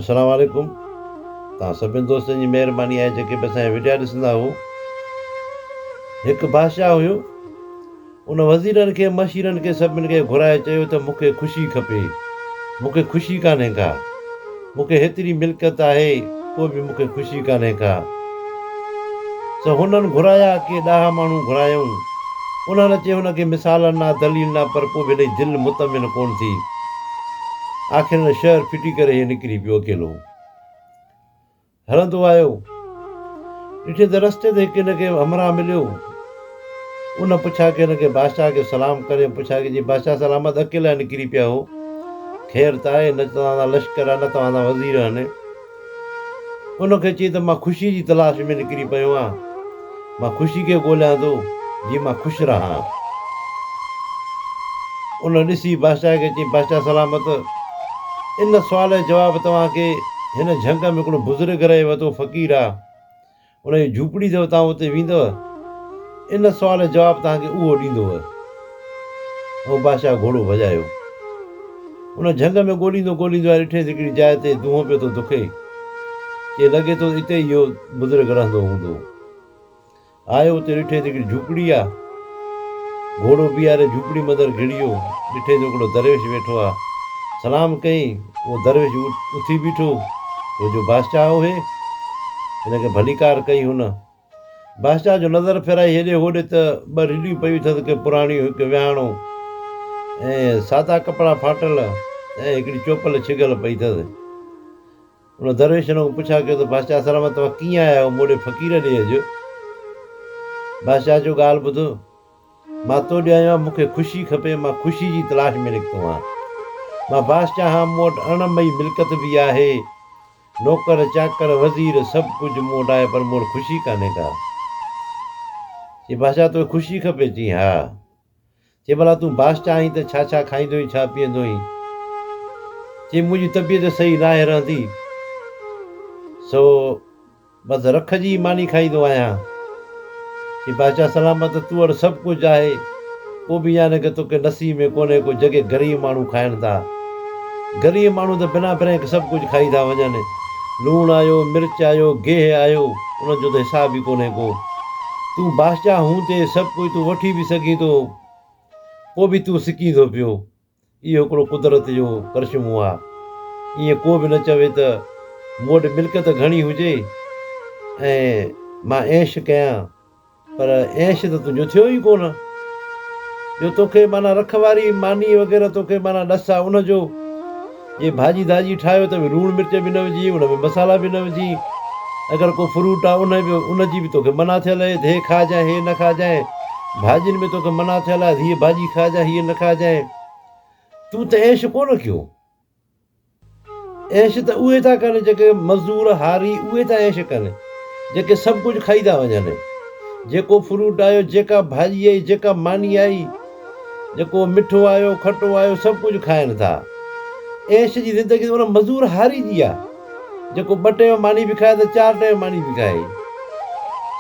अस्सलाम वालेकुम। तव्हां सभिनि दोस्तनि जी महिरबानी आहे जेके बि असांजा वीडिया ॾिसंदा हो। हिकु बादशाह हुयो, उन वज़ीरनि खे मशीरनि खे सभिनि खे घुराए चयो त मूंखे ख़ुशी खपे, मूंखे ख़ुशी कान्हे का, मूंखे हेतिरी मिल्कियत आहे पोइ बि मूंखे ख़ुशी कान्हे का। त हुननि घुराया के 10 माण्हू घुरायूं, उन्हनि चयो हुनखे मिसाल न दलील न, पर पोइ बि हेॾी दिलि मुतमिन कोन थी। आख़िर हिन शहर फिटी करे इहे निकिरी पियो अकेलो। हलंदो आयो, ॾिठे त रस्ते ते हिकु हिनखे हमराह मिलियो। उन पुछा की हिनखे बादशाह खे सलाम करे पुछा की जी बादशाह सलामत, अकेला निकिरी पिया हो, ख़ैर त आहे न, तव्हांजा लश्कर आहे न तव्हांजा वज़ीर आहिनि। उनखे चई त मां ख़ुशी जी तलाश में निकिरी पियो आहियां, मां ख़ुशी खे ॻोल्हियां थो, जीअं मां ख़ुशि रहां। उन ॾिसी बादशाह खे चई बादशाह सलामत, इन सुवाल जो जवाबु तव्हांखे हिन झंग में हिकिड़ो बुज़ुर्ग रहे वरितो, फ़क़ीर आहे, उनजी झूपड़ी अथव, तव्हां उते वेंदव, इन सुवाल जो जवाबु तव्हांखे उहो ॾींदव। ऐं बादशाह घोड़ो भॼायो। उन झंग में ॻोल्हींदो आहे, ॾिठे हिकिड़ी जाइ ते दूंहों पियो थो दुखे, चई लॻे थो हिते ई इहो बुज़ुर्ग रहंदो हूंदो। आयो उते, ॾिठे हिकिड़ी झूपड़ी आहे, घोड़ो बीहारे झूपड़ी मंदरु घिड़ियो, ॾिठे त हिकिड़ो दरवेश वेठो आहे। सलाम कई, उहो दरवेश उथी बीठो, जो बादशाह हुए, हिनखे भलीकार कई। हुन बादशाह जो नज़र फेराई हेॾे होॾे त 2 रिलियूं पयूं अथसि, हिकु पुराणियूं हिकु विहाणो, ऐं सादा कपिड़ा फाटल ऐं हिकिड़ी चोपल छिगल पई अथसि। उन दरवेश हुन खां पुछा कयो त बादशाह सलामत, तव्हां कीअं आया आहियो मूं ॾे फ़क़ीर ॾे अॼु? बादशाह जो ॻाल्हि ॿुध, मां तो ॾे आयो आहियां, मूंखे ख़ुशी खपे, मां ख़ुशी जी तलाश में निकितो आहियां। मां बादशाह आहियां, मूं वटि अणमई मिल्कियत बि आहे, नौकर चाकर वज़ीर सभु कुझु मूं वटि आहे, पर मूं वटि ख़ुशी कान्हे का। चई बादशाह तोखे ख़ुशी खपे? चई हा। चई भला तूं बादशाह आहीं त छा छा खाईंदो हुई, छा पीअंदो हुई? चई मुंहिंजी तबियत सही न आहे रहंदी, सो बसि रख जी मानी खाईंदो आहियां। चई बादशाह सलामत, तूं वटि सभु कुझु आहे, पोइ बि याने की तोखे नसीब में कोन्हे को, जेके ग़रीब माण्हू खाइनि था। ग़रीब माण्हू त बिना ब्रेक सभु कुझु खाई था वञनि, लूणु आयो, मिर्च आयो, गेह आयो, उनजो त हिसाब ई कोन्हे को। तूं बादशाह हूंदे सभु कुझु तूं वठी बि सघीं थो, पोइ बि तूं सिकी थो पियो। इहो हिकिड़ो कुदरत जो करिश्मो आहे। ईअं को बि न चवे त मूं वटि मिल्कियत घणी हुजे ऐं मां ऐश कयां, पर ऐश त तुंहिंजो थियो ई कोन। जो तोखे माना रखवारी मानी वग़ैरह तोखे माना ॾस आहे उनजो, ये भाॼी दाॼी ठाहियो त लूणु मिर्च बि न विझी, उन में मसाला बि न विझी। अगरि को फ्रूट आहे उनजी बि तोखे मना थियल आहे, हे खाइजांइ हे न खाइजांइ। भाॼियुनि में तोखे मना थियल आहे, हीअ भाॼी खाइजांइ हीअ न खाइजांइ। तूं त ऐश कोन कयो। ऐश त उहे था कनि जेके मज़दूर हारी, उहे था ऐश कनि जेके सभु कुझु खाई था वञनि। जेको फ्रूट आयो, जेका भाॼी आई, जेका मानी आई, जेको मिठो आयो खटो आयो, सभु कुझु खाइनि था। ऐश जी ज़िंदगी उन मज़दूर हारी जी आहे, जेको 2 टाइम मानी बि खाए त 4 टाइम मानी बि खाए,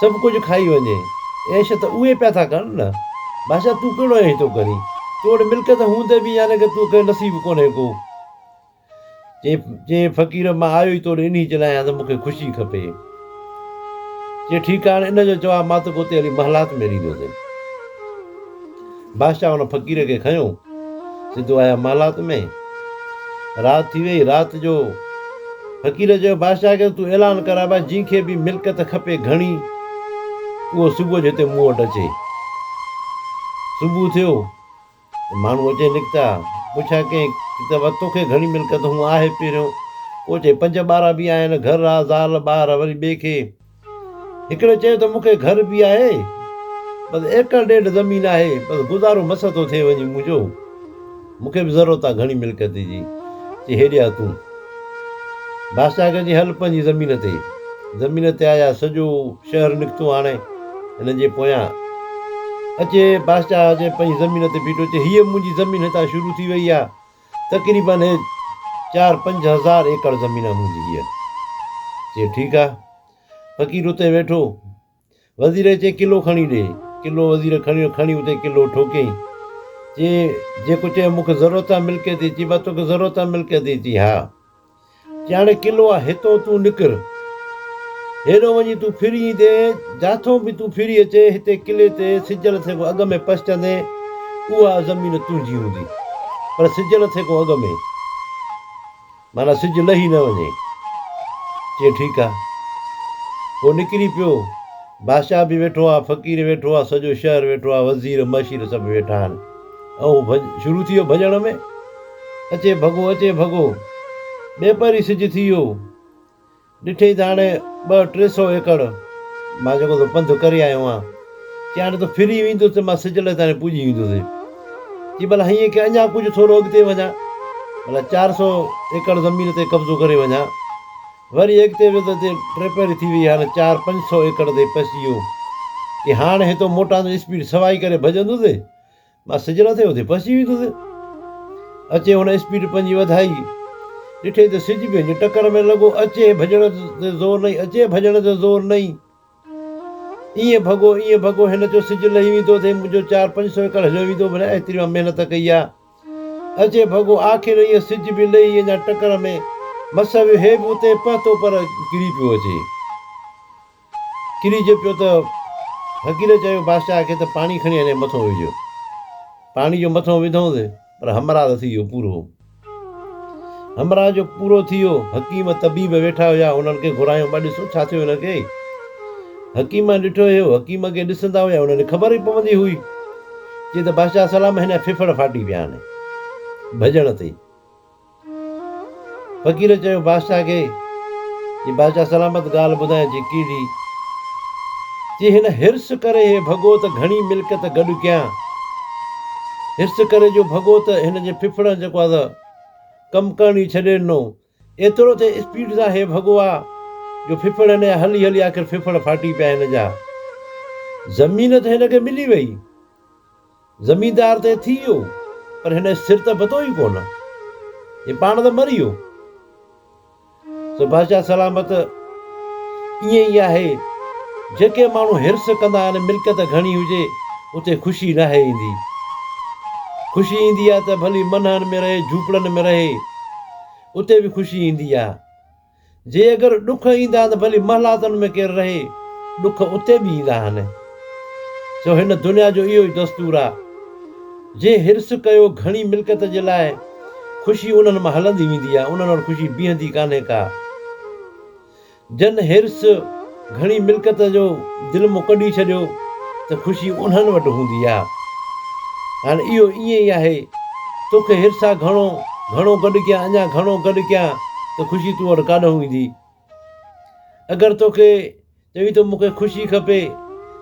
सभु कुझु खाई वञे। ऐश त उहे पिया था कनि न। बादशाह तूं कहिड़ो ऐश थो करीं? तो वटि मिल्कियत हूंदे बि याने की तोखे नसीब कोन्हे को। चई फ़क़ीर, मां आयो ई तोड़े इन जे लाइ आहियां त मूंखे ख़ुशी खपे। चई ठीकु आहे, हाणे इन जो जवाबु मां तोखे उते हली महलात में ॾींदोसीं। बादशाह हुन फ़क़ीर खे खयो, सिधो आया महलात में। राति थी वई, राति जो फ़क़ीर चयो बादशाह खे तूं ऐलान कराए भाई, जंहिंखे बि मिल्कियत खपे घणी, उहो सुबुह जो हिते मूं वटि अचे। सुबुह थियो, माण्हू अचे निकिता, पुछा कईं त तोखे घणी मिल्कियत? हूअं आहे पहिरियों। पोइ चई 5 ॿार बि आहिनि, घर आहे, ज़ाल ॿार, वरी ॿिए खे। हिकिड़े चयो त मूंखे घर बि आहे, बसि 1.5 ज़मीन आहे, बसि गुज़ारो मस थो थिए वञी मुंहिंजो, मूंखे बि ज़रूरत आहे घणी मिल्कियत जी। चई हेॾे आ तूं। बादशाह खे चई हल पंहिंजी ज़मीन ते आया, सॼो शहर निकितो हाणे हिन जे पोयां। अचे बादशाह अचे पंहिंजी ज़मीन ते बीठो, चए हीअ मुंहिंजी ज़मीन हितां शुरू थी वई आहे, तक़रीबन 4-5 हज़ार एकड़ ज़मीन मुंहिंजी हीअ। चई ठीकु आहे। फ़क़ीर उते वेठो, वज़ीर चई किलो खणी ॾे। किलो वज़ीर खणी उते किलो ठोकईं। चई जेको चए मूंखे ज़रूरत आहे मिल्कियत जी, चई बसि तोखे ज़रूरत आहे मिल्कियत जी? चई हा। चई हाणे किलो आहे हितां तूं निकिर, हेॾो वञी तूं फिरी ईंदे, जिथां बि तूं फिरी अचे हिते किले ते सिजल थिए अॻ में पछिटंदे उहा ज़मीन तुंहिंजी हूंदी, पर सिजल थिए को अॻ में, माना सिजु लही न वञे। चई ठीकु आहे। पोइ निकिरी पियो, बादशाह बि वेठो आहे, फ़क़ीर वेठो आहे, सॼो शहर वेठो आहे, वज़ीर मशीर सभु वेठा आहिनि, ऐं शुरू थी वियो भॼण में, अचे भॻो अचे भॻो, ॿिए परी सिजु थी वियो, ॾिठई त हाणे 200-300 एकड़ मां जेको त पंधु करे आयो आहियां, चई हाणे त फिरी वेंदुसि त मां सिजल ताईं पुॼी वेंदुसि। चई भला हीअं की अञा कुझु थोरो अॻिते वञा, भला 400 एकड़ ज़मीन ते कब्ज़ो करे वञा, वरी अॻिते वियो त 3 परी थी वई, हाणे 400-500 एकड़ ते पहुची वियो, की हाणे हितो मोटां स्पीड सवाई करे भॼंदुसि, मां सिजल ते हुते पहुची वेंदुसि। अचे हुन स्पीड पंहिंजी वधाई, ॾिठे त सिज बि वञे टकर में लॻो, अचे भॼण ते ज़ोर नई, अचे भॼण ते ज़ोर नई, ईअं भॻो, हिन जो सिजु लही वेंदो थिए, मुंहिंजो 400-500 एकड़ हलियो वेंदो, भले एतिरी मां महिनत कई आहे। अचे भॻो, आख़िर ईअं सिज बि लही अञा टकर में, मस बि हे बि उते पहुतो पर किरी पियो अचे, किरिजे पियो त फ़क़ीर चयो बादशाह खे त पाणी खणी अने मथां विझो, पाणी जो मथां विधोसि, पर हमराह थी वियो पूरो, हमराह जो पूरो थी वियो। हकीम तबीब वेठा हुया, उन्हनि खे घुरायो, मां ॾिसो छा थियो हिनखे। हकीम ॾिठो हुयो, हकीम खे ॾिसंदा हुया, उन्हनि ख़बर ई पवंदी हुई, चई त बादशाह सलाम हिन फिफड़ फाटी पिया आहिनि भॼण ते। फ़क़ीर चयो बादशाह खे, चई बादशाह सलामत ॻाल्हि ॿुधाए, चई कहिड़ी? चई हिन हिर्स करे हे भॻो त घणी मिल्कियत गॾु कयां, हिर्स करे जो भॻो त हिन जे फिफड़ जेको आहे त कमु करण ई छॾे ॾिनो, एतिरो त स्पीड सां हे भॻो आहे जो फिफड़ हिन हली हली आख़िर फिफड़ फाटी पिया हिन जा। ज़मीन त हिनखे मिली वई, ज़मीनदार त थी वियो, पर हिन सिर त पतो ई कोन, हे पाण त मरी वियो। सो बादशाह सलामत ईअं ई आहे, जेके माण्हू हिर्स कंदा आहिनि, मिल्कियत घणी हुजे उते ख़ुशी न आहे ईंदी, ख़ुशी ईंदी आहे त भली मनहनि में रहे, झूपड़नि में रहे, उते बि ख़ुशी ईंदी आहे। जे अगरि ॾुख ईंदा त भली महलातनि में केरु रहे, ॾुख उते बि ईंदा आहिनि। सो हिन दुनिया जो इहो ई दस्तूर आहे, जे हिर्स कयो घणी मिल्कियत जे लाइ, ख़ुशी उन्हनि मां हलंदी वेंदी आहे, उन्हनि वटि ख़ुशी बीहंदी कान्हे का। जन हिर्स घणी मिल्कियत जो दिलि मां कढी छॾियो त ख़ुशी उन्हनि वटि हूंदी आहे। हाणे इहो ईअं ई आहे, तोखे हिर्सा घणो गॾु कयां, अञा घणो गॾु कयां त ख़ुशी तूं वटि काॾूं ईंदी। अगरि तोखे चई थो मूंखे ख़ुशी खपे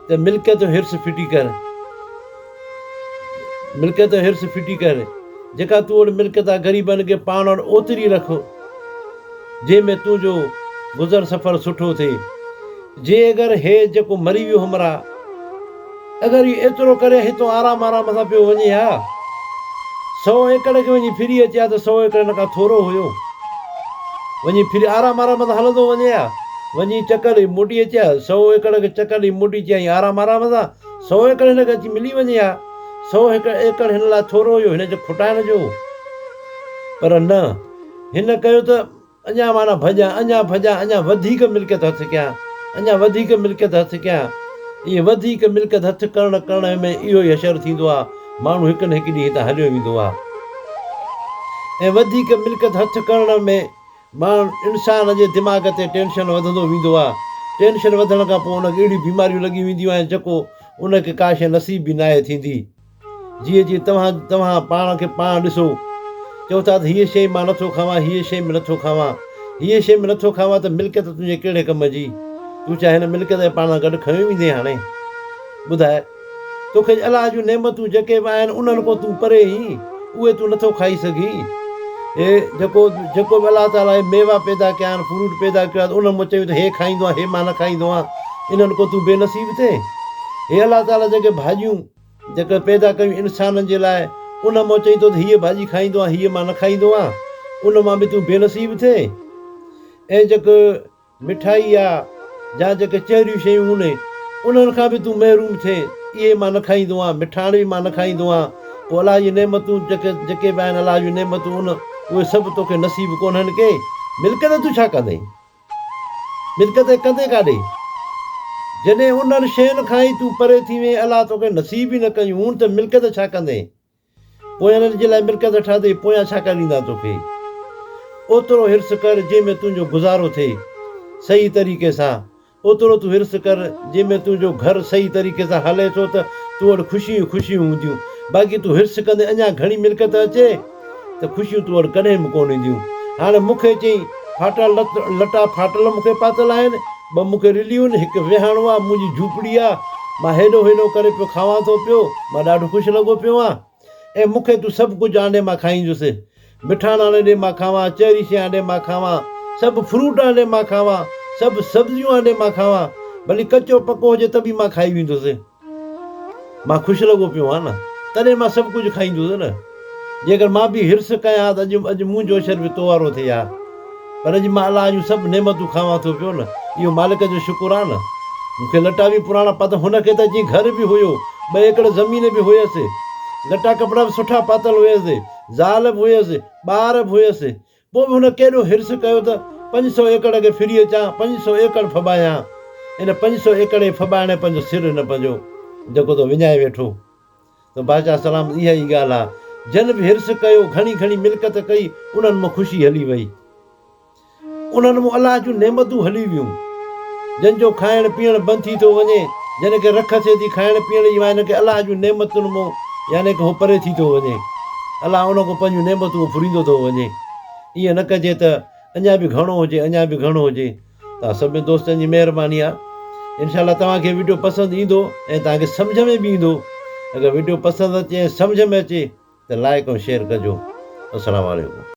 त मिल्कियत हिर्स फिटी कर, मिल्कियत हिर्स फिटी कर, जेका तूं वटि मिल्कियत आहे ग़रीबनि खे पाण वटि ओतिरी रख, जंहिंमें तुंहिंजो गुज़र सफ़र सुठो थिए। जे अगरि हे जेको मरी वियो हमरा, अगरि इहो एतिरो करे हितां आराम सां पियो वञे हा, 100 एकड़ खे वञी फिरी अचे हा त 100 एकड़ हिन खां थोरो हुयो, वञी फिरी आराम सां हलंदो वञे हा, वञी चकर ई मोटी अचे हा, 100 एकड़ खे चकर ई मोटी अचे हा, आराम सां 100 एकड़ हिनखे अची मिली वञे हा, 100 एकड़ हिन लाइ थोरो हुयो, हिन जो खुटाइण जो। पर न, हिन कयो त अञा माना भॼां, अञा वधीक मिल्कियत हथु कयां, अञा वधीक मिल्कियत हथु कयां। इहे वधीक मिल्कियत हथु करण में इहो ई असरु थींदो आहे, माण्हू हिकु न हिकु ॾींहुं हितां हलियो वेंदो आहे। ऐं वधीक मिल्कियत हथु करण में माण्हू इंसान जे दिमाग़ ते टेंशन वधंदो वेंदो आहे, टेंशन वधण खां पोइ उनखे अहिड़ियूं बीमारियूं लॻी वेंदियूं आहिनि जेको उनखे का शइ नसीब बि नाहे थींदी। जीअं तव्हां पाण खे पाण ॾिसो, चओ था त हीअ शइ मां नथो खावां, हीअ शइ में नथो खावां, हीअ शइ में नथो खावां त मिल्कियत तुंहिंजे कहिड़े कम जी? तूं छा हिन मिल्कियत पाण गॾु खयो वेंदे? हाणे ॿुधाए, तोखे अलाह जूं नेमतूं जेके बि आहिनि उन्हनि खां तूं परे ई, उहे तूं नथो खाई सघीं। हे जेको बि अलाह ताला मेवा पैदा कया आहिनि, फ्रूट पैदा कया आहिनि, उन मां चयूं त हे खाईंदो आहे, हे मां न खाईंदो आहियां, इन्हनि खां तूं बेनसीब थिए। हे अलाह ताला जेके भाॼियूं जेके पैदा कयूं इंसाननि जे लाइ, उन मां चई थो त हीअ भाॼी खाईंदो आहे, हीअ मां न खाईंदो आहियां, उन मां बि तूं बेनसीब थिए। ऐं जेके मिठाई आहे या जेके चहिरियूं शयूं हूंदे उन्हनि खां बि तूं महरूम थिए, इहे मां न खाईंदो आहियां, मिठाण बि मां न खाईंदो आहियां। पोइ अलाह जी नेमतूं जेके बि आहिनि, अलाह जूं नेमतूं उहे सभु तोखे नसीब कोन्हनि के, मिल्कियत तूं छा कंदे? मिल्कियत कंदे काॾे? जॾहिं उन्हनि शयुनि खां ई तूं परे थी वएं, अलाह तोखे नसीब ई न कयूं, हूण त मिल्कियत छा कंदे? पोयनि जे लाइ मिल्कियत ठाहे पोयां छा करे ॾींदा तोखे? ओतिरो हिर्स कर जंहिंमें तुंहिंजो गुज़ारो थिए सही तरीक़े सां, ओतिरो तूं हिर्स कर जंहिंमें तुंहिंजो घरु सही तरीक़े सां हले थो त तूं वटि ख़ुशियूं ख़ुशियूं हूंदियूं। बाक़ी तूं हिर्स कंदे अञा घणी मिल्कियत अचे त ख़ुशियूं तूं वटि कॾहिं बि कोन ईंदियूं। हाणे मूंखे चई फाटल लटा फाटल मूंखे पातल आहिनि, ॿ मूंखे रिलियूं आहिनि, हिकु विहाणो आहे, मुंहिंजी झूपड़ी आहे, मां हेॾो हेॾो करे पियो खावां थो पियो, मां ॾाढो ख़ुशि लॻो पियो आहियां। ऐं मूंखे तूं सभु कुझु आंडे मां खाईंदुसि, मिठाण आंडे मां खावां, चेरी शइ आंडे मां खावां, सभु फ्रूट आंडे मां खावां, सभु सब्जियूं आंडे मां खावां, भली कचो पको हुजे त बि मां खाई वेंदुसि। मां ख़ुशि लॻो पियो आहियां न, तॾहिं मां सभु कुझु खाईंदुसि न। जेकर मां बि हिर्स कयां त अॼु मुंहिंजो शरीर बि तो वारो थिए हा, पर अॼु मां अलाह जूं सभु नेमतूं खावां थो पियो न, इहो मालिक जो शुकुरु आहे न। मूंखे लटा बि पुराणा पाता, हुनखे त जीअं घर बि हुयो, 2 एकड़ ज़मीन बि हुयसि, लटा कपिड़ा बि सुठा पातल हुयसि, ज़ाल बि हुयसि, ॿार बि हुयसि, पोइ बि हुन केॾो हिर्स कयो त 500 एकड़ खे फिरी अचां, 500 एकड़ फॿायां। इन 500 एकड़ फॿाइण पंहिंजो सिर न पंहिंजो जेको त विञाए वेठो। त बादशाह सलाम इहा ई ॻाल्हि आहे, जन बि हिर्स कयो, घणी घणी मिल्कियत कई, उन्हनि मां ख़ुशी हली वई, उन्हनि मां अलाह जूं नेमतूं हली वियूं। जंहिंजो खाइण पीअण बंदि थी थो वञे, जंहिंखे रख थिए थी खाइण पीअण जी, हिनखे अलाह जूं नेमतुनि मां यानी कि उहो परे थी थो वञे, अलाह उन खां पंहिंजूं नेमतूं फुरींदो थो वञे। ईअं न कजे त अञा बि घणो हुजे, अञा बि घणो हुजे। तव्हां सभिनी दोस्तनि जी महिरबानी आहे। इनशाला तव्हांखे वीडियो पसंदि ईंदो ऐं तव्हांखे सम्झ में बि ईंदो। अगरि वीडियो पसंदि अचे ऐं सम्झ में अचे त लाइक ऐं शेयर कजो। अस्सलामु अलैकुम।